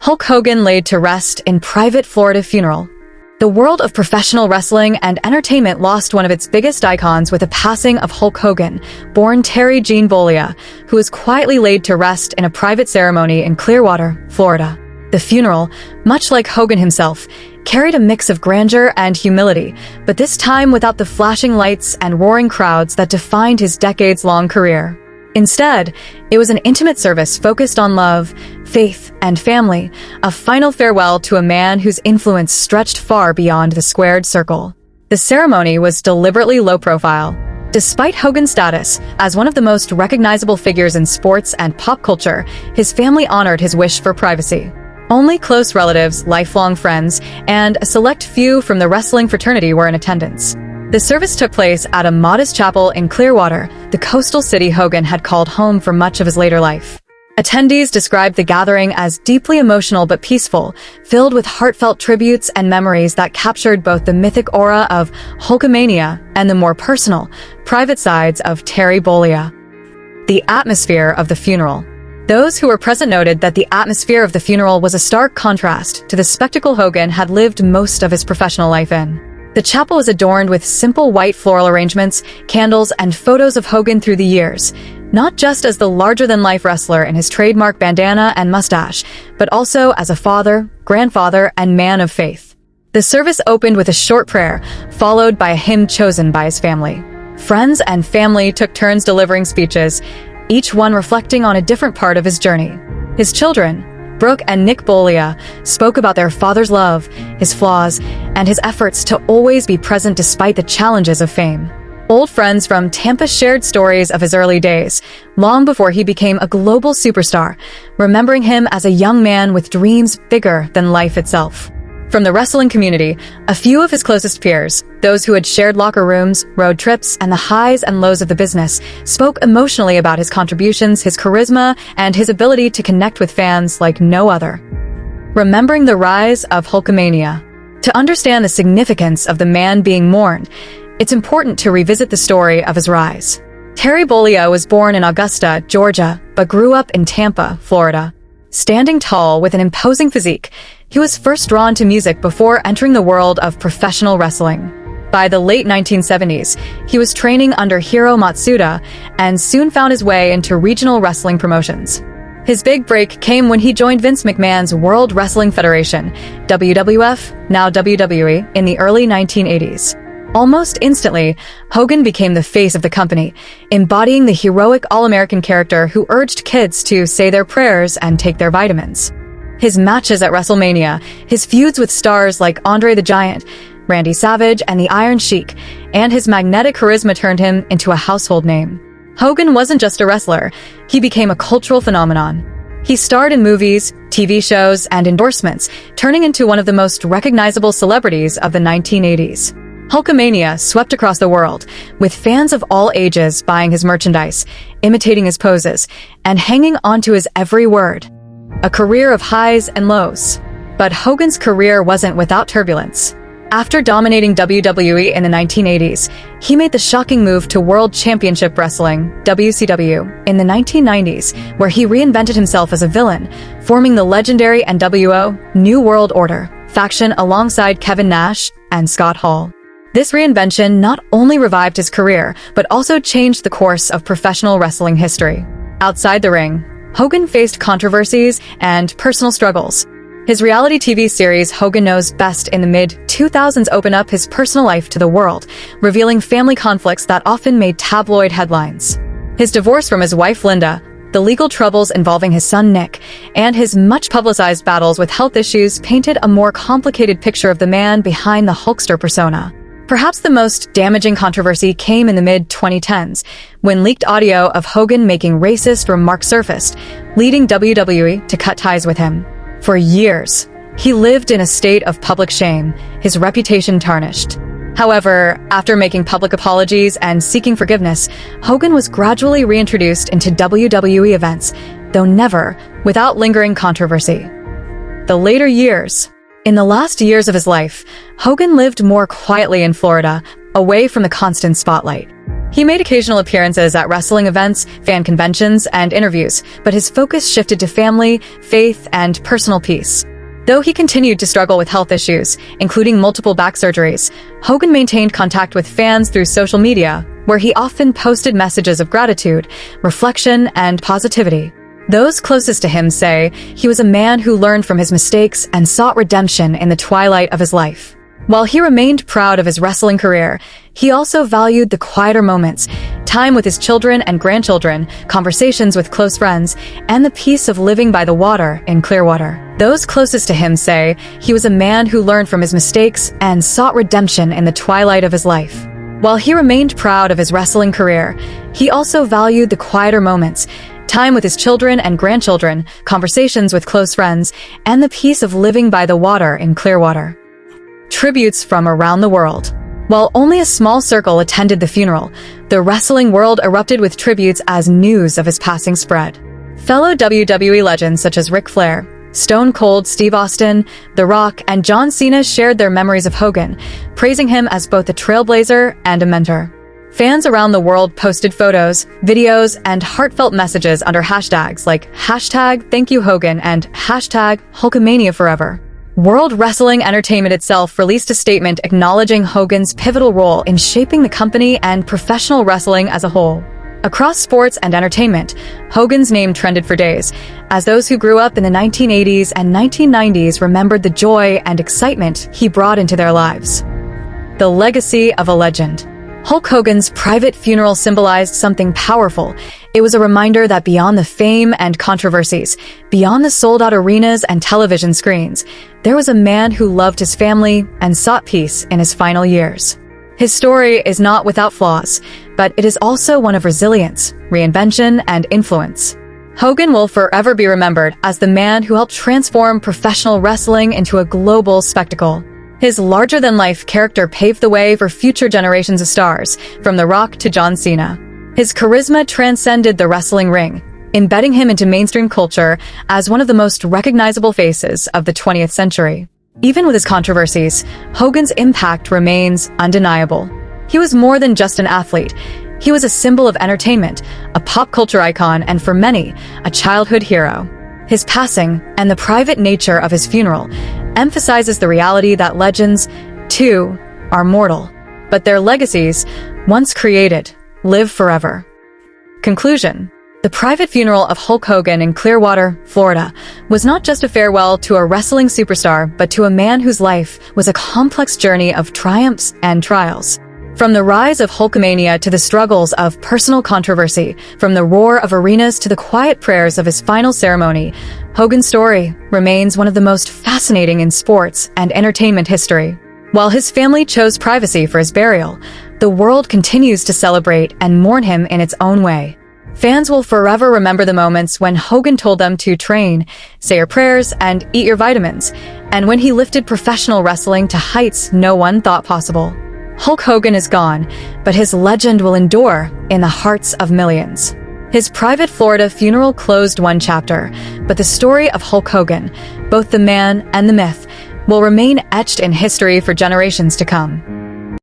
Hulk Hogan laid to rest in private Florida funeral. The world of professional wrestling and entertainment lost one of its biggest icons with the passing of Hulk Hogan, born Terry Gene Bollea, who was quietly laid to rest in a private ceremony in Clearwater, Florida. The funeral, much like Hogan himself, carried a mix of grandeur and humility, but this time without the flashing lights and roaring crowds that defined his decades-long career. Instead, it was an intimate service focused on love, faith, and family, a final farewell to a man whose influence stretched far beyond the squared circle. The ceremony was deliberately low-profile. Despite Hogan's status as one of the most recognizable figures in sports and pop culture, his family honored his wish for privacy. Only close relatives, lifelong friends, and a select few from the wrestling fraternity were in attendance. The service took place at a modest chapel in Clearwater, the coastal city Hogan had called home for much of his later life. Attendees described the gathering as deeply emotional but peaceful, filled with heartfelt tributes and memories that captured both the mythic aura of Hulkamania and the more personal, private sides of Terry Bollea. The atmosphere of the funeral. Those who were present noted that the atmosphere of the funeral was a stark contrast to the spectacle Hogan had lived most of his professional life in. The chapel was adorned with simple white floral arrangements, candles, and photos of Hogan through the years, not just as the larger-than-life wrestler in his trademark bandana and mustache, but also as a father, grandfather, and man of faith. The service opened with a short prayer, followed by a hymn chosen by his family. Friends and family took turns delivering speeches, each one reflecting on a different part of his journey. His children, Brooke and Nick Bollea, spoke about their father's love, his flaws, and his efforts to always be present despite the challenges of fame. Old friends from Tampa shared stories of his early days, long before he became a global superstar, remembering him as a young man with dreams bigger than life itself. From the wrestling community, a few of his closest peers, those who had shared locker rooms, road trips, and the highs and lows of the business, spoke emotionally about his contributions, his charisma, and his ability to connect with fans like no other. Remembering the rise of Hulkamania. To understand the significance of the man being mourned, it's important to revisit the story of his rise. Terry Bollea was born in Augusta, Georgia, but grew up in Tampa, Florida. Standing tall with an imposing physique, he was first drawn to music before entering the world of professional wrestling. By the late 1970s, he was training under Hiro Matsuda and soon found his way into regional wrestling promotions. His big break came when he joined Vince McMahon's World Wrestling Federation, WWF, now WWE, in the early 1980s. Almost instantly, Hogan became the face of the company, embodying the heroic all-American character who urged kids to say their prayers and take their vitamins. His matches at WrestleMania, his feuds with stars like Andre the Giant, Randy Savage, and the Iron Sheik, and his magnetic charisma turned him into a household name. Hogan wasn't just a wrestler, he became a cultural phenomenon. He starred in movies, TV shows, and endorsements, turning into one of the most recognizable celebrities of the 1980s. Hulkamania swept across the world, with fans of all ages buying his merchandise, imitating his poses, and hanging onto his every word. A career of highs and lows. But Hogan's career wasn't without turbulence. After dominating WWE in the 1980s, he made the shocking move to World Championship Wrestling, WCW, in the 1990s, where he reinvented himself as a villain, forming the legendary NWO, New World Order, faction alongside Kevin Nash and Scott Hall. This reinvention not only revived his career, but also changed the course of professional wrestling history. Outside the ring, Hogan faced controversies and personal struggles. His reality TV series Hogan Knows Best in the mid-2000s opened up his personal life to the world, revealing family conflicts that often made tabloid headlines. His divorce from his wife Linda, the legal troubles involving his son Nick, and his much-publicized battles with health issues painted a more complicated picture of the man behind the Hulkster persona. Perhaps the most damaging controversy came in the mid-2010s, when leaked audio of Hogan making racist remarks surfaced, leading WWE to cut ties with him. For years, he lived in a state of public shame, his reputation tarnished. However, after making public apologies and seeking forgiveness, Hogan was gradually reintroduced into WWE events, though never without lingering controversy. The later years. In the last years of his life, Hogan lived more quietly in Florida, away from the constant spotlight. He made occasional appearances at wrestling events, fan conventions, and interviews, but his focus shifted to family, faith, and personal peace. Though he continued to struggle with health issues, including multiple back surgeries, Hogan maintained contact with fans through social media, where he often posted messages of gratitude, reflection, and positivity. Those closest to him say he was a man who learned from his mistakes and sought redemption in the twilight of his life. While he remained proud of his wrestling career, he also valued the quieter moments, time with his children and grandchildren, conversations with close friends, and the peace of living by the water in Clearwater. Those closest to him say he was a man who learned from his mistakes and sought redemption in the twilight of his life. While he remained proud of his wrestling career, he also valued the quieter moments, time with his children and grandchildren, conversations with close friends, and the peace of living by the water in Clearwater. Tributes from around the world. While only a small circle attended the funeral, the wrestling world erupted with tributes as news of his passing spread. Fellow WWE legends such as Ric Flair, Stone Cold Steve Austin, The Rock, and John Cena shared their memories of Hogan, praising him as both a trailblazer and a mentor. Fans around the world posted photos, videos, and heartfelt messages under hashtags like #ThankYouHogan and #Hulkamania Forever. World Wrestling Entertainment itself released a statement acknowledging Hogan's pivotal role in shaping the company and professional wrestling as a whole. Across sports and entertainment, Hogan's name trended for days, as those who grew up in the 1980s and 1990s remembered the joy and excitement he brought into their lives. The legacy of a legend. Hulk Hogan's private funeral symbolized something powerful. It was a reminder that beyond the fame and controversies, beyond the sold-out arenas and television screens, there was a man who loved his family and sought peace in his final years. His story is not without flaws, but it is also one of resilience, reinvention, and influence. Hogan will forever be remembered as the man who helped transform professional wrestling into a global spectacle. His larger-than-life character paved the way for future generations of stars, from The Rock to John Cena. His charisma transcended the wrestling ring, embedding him into mainstream culture as one of the most recognizable faces of the 20th century. Even with his controversies, Hogan's impact remains undeniable. He was more than just an athlete. He was a symbol of entertainment, a pop culture icon, and for many, a childhood hero. His passing, and the private nature of his funeral, emphasizes the reality that legends, too, are mortal. But their legacies, once created, live forever. Conclusion. The private funeral of Hulk Hogan in Clearwater, Florida, was not just a farewell to a wrestling superstar, but to a man whose life was a complex journey of triumphs and trials. From the rise of Hulkamania to the struggles of personal controversy, from the roar of arenas to the quiet prayers of his final ceremony, Hogan's story remains one of the most fascinating in sports and entertainment history. While his family chose privacy for his burial, the world continues to celebrate and mourn him in its own way. Fans will forever remember the moments when Hogan told them to train, say your prayers, and eat your vitamins, and when he lifted professional wrestling to heights no one thought possible. Hulk Hogan is gone, but his legend will endure in the hearts of millions. His private Florida funeral closed one chapter, but the story of Hulk Hogan, both the man and the myth, will remain etched in history for generations to come.